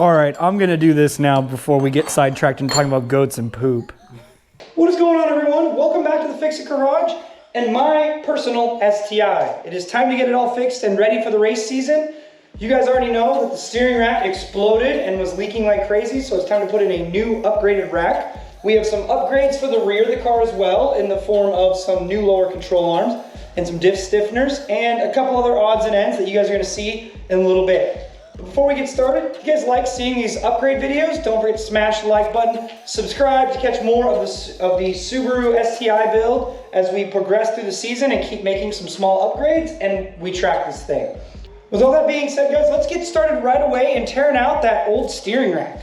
All right, I'm gonna do this now before we get sidetracked and talking about goats and poop. What is going on, everyone? Welcome back to the Fix It Garage and my personal STI. It is time to get it all fixed and ready for the race season. You guys already know that the steering rack exploded and was leaking like crazy, so it's time to put in a new upgraded rack. We have some upgrades for the rear of the car as well in the form of some new lower control arms and some diff stiffeners and a couple other odds and ends that you guys are gonna see in a little bit. But before we get started, if you guys like seeing these upgrade videos, don't forget to smash the like button, subscribe to catch more of the Subaru STI build as we progress through the season and keep making some small upgrades and we track this thing. With all that being said, guys, let's get started right away and tearing out that old steering rack.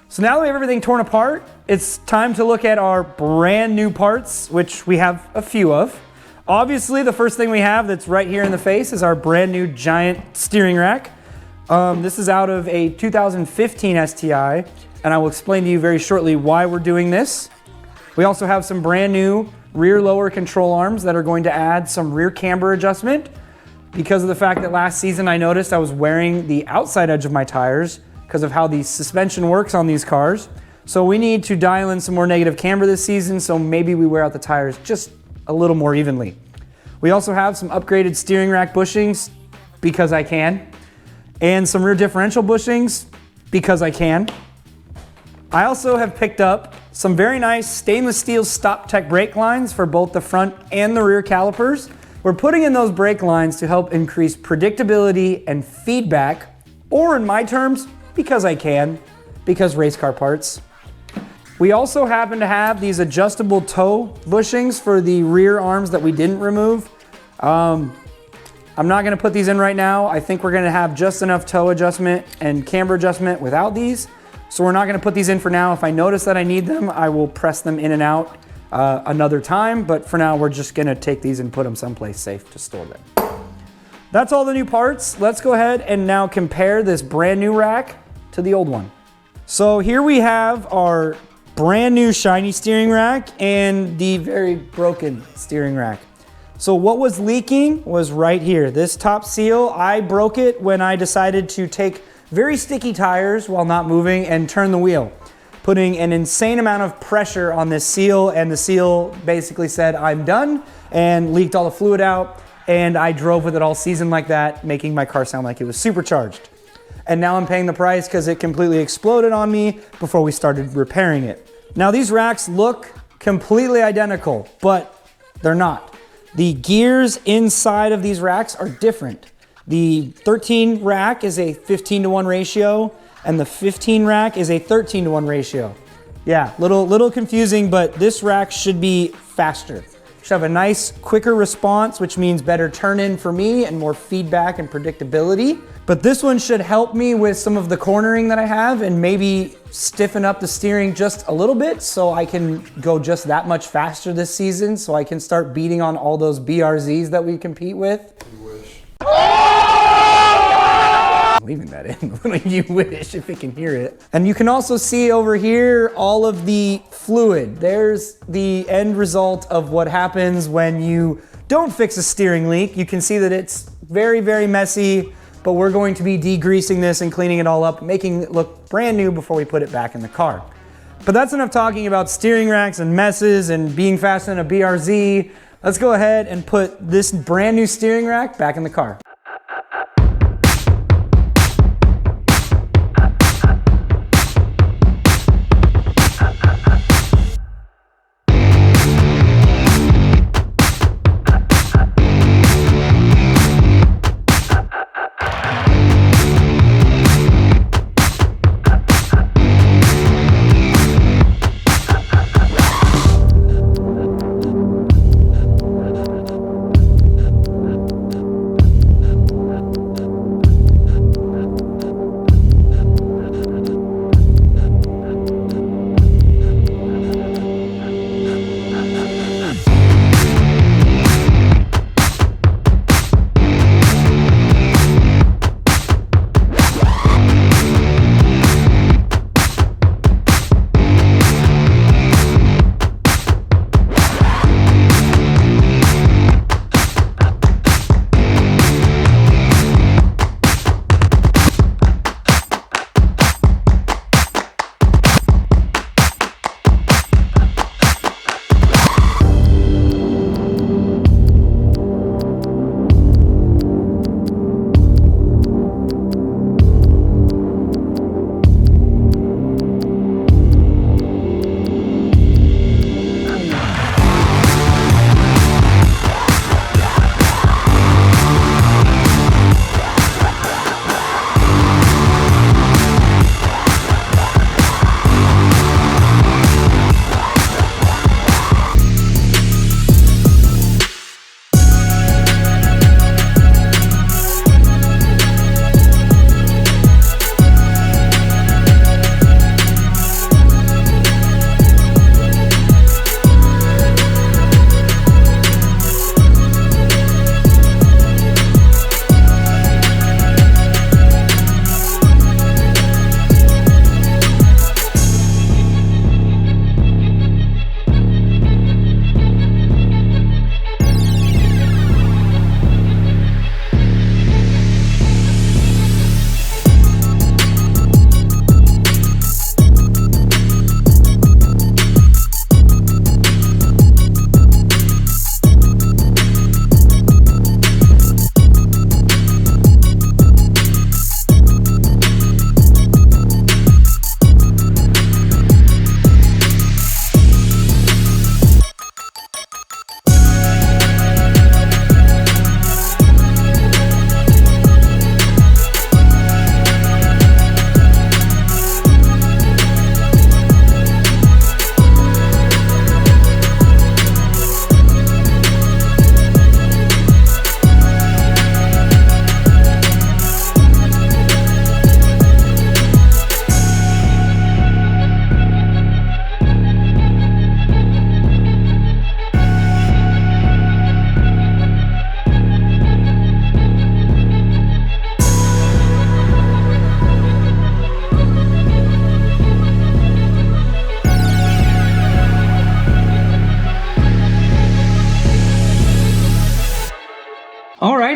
So now that we have everything torn apart, it's time to look at our brand new parts, which we have a few of. Obviously, the first thing we have that's right here in the face is our brand new giant steering rack. This is out of a 2015 STI, and I will explain to you very shortly why we're doing this. We also have some brand new rear lower control arms that are going to add some rear camber adjustment because of the fact that last season I noticed I was wearing the outside edge of my tires because of how the suspension works on these cars. So we need to dial in some more negative camber this season, so maybe we wear out the tires just a little more evenly. We also have some upgraded steering rack bushings because I can, and some rear differential bushings because I can. I also have picked up some very nice stainless steel Stop Tech brake lines for both the front and the rear calipers. We're putting in those brake lines to help increase predictability and feedback, or in my terms, because I can, because race car parts. We also happen to have these adjustable toe bushings for the rear arms that we didn't remove. I'm not gonna put these in right now. I think we're gonna have just enough toe adjustment and camber adjustment without these. So we're not gonna put these in for now. If I notice that I need them, I will press them in and out another time, but for now we're just gonna take these and put them someplace safe to store them. That's all the new parts. Let's go ahead and now compare this brand new rack to the old one. So here we have our brand new shiny steering rack and the very broken steering rack. So what was leaking was right here. This top seal, I broke it when I decided to take very sticky tires while not moving and turn the wheel, putting an insane amount of pressure on this seal, and the seal basically said, I'm done, and leaked all the fluid out, and I drove with it all season like that, making my car sound like it was supercharged. And now I'm paying the price because it completely exploded on me before we started repairing it. Now these racks look completely identical, but they're not. The gears inside of these racks are different. The 13 rack is a 15-to-1 ratio, and the 15 rack is a 13-to-1 ratio. Yeah, little confusing, but this rack should be faster. Should have a nice, quicker response, which means better turn-in for me and more feedback and predictability. But this one should help me with some of the cornering that I have and maybe stiffen up the steering just a little bit so I can go just that much faster this season, so I can start beating on all those BRZs that we compete with. You wish. Leaving that in. You wish, if it can hear it. And you can also see over here all of the fluid. There's the end result of what happens when you don't fix a steering leak. You can see that it's very, very messy, but we're going to be degreasing this and cleaning it all up, making it look brand new before we put it back in the car. But that's enough talking about steering racks and messes and being faster than a BRZ. Let's go ahead and put this brand new steering rack back in the car.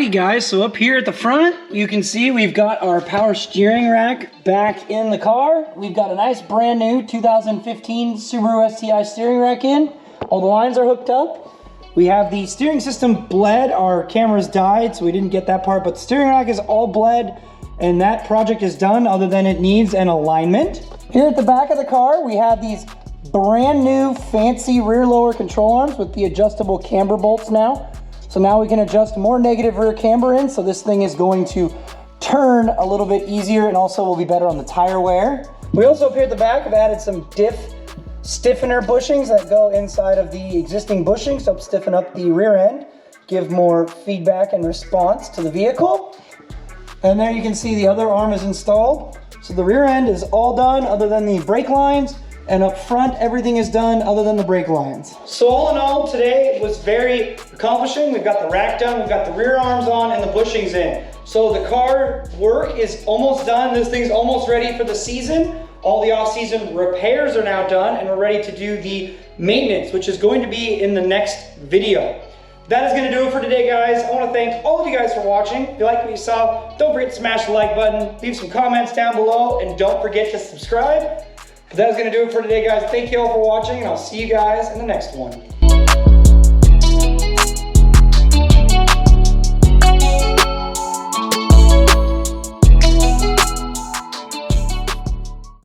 Alrighty guys, so up here at the front, you can see we've got our power steering rack back in the car. We've got a nice brand new 2015 Subaru STI steering rack in. All the lines are hooked up. We have the steering system bled. Our cameras died, so we didn't get that part, but the steering rack is all bled, and that project is done other than it needs an alignment. Here at the back of the car, we have these brand new fancy rear lower control arms with the adjustable camber bolts now. So now we can adjust more negative rear camber in, so this thing is going to turn a little bit easier and also will be better on the tire wear. We also up here at the back have added some diff stiffener bushings that go inside of the existing bushings to help stiffen up the rear end, give more feedback and response to the vehicle. And there you can see the other arm is installed. So the rear end is all done other than the brake lines, and up front everything is done other than the brake lines. So all in all, today was very accomplishing. We've got the rack done, we've got the rear arms on, and the bushings in. So the car work is almost done. This thing's almost ready for the season. All the off-season repairs are now done, and we're ready to do the maintenance, which is going to be in the next video. That is going to do it for today, guys. I want to thank all of you guys for watching. If you liked what you saw, don't forget to smash the like button, leave some comments down below, and don't forget to subscribe. But that is going to do it for today, guys. Thank you all for watching, and I'll see you guys in the next one.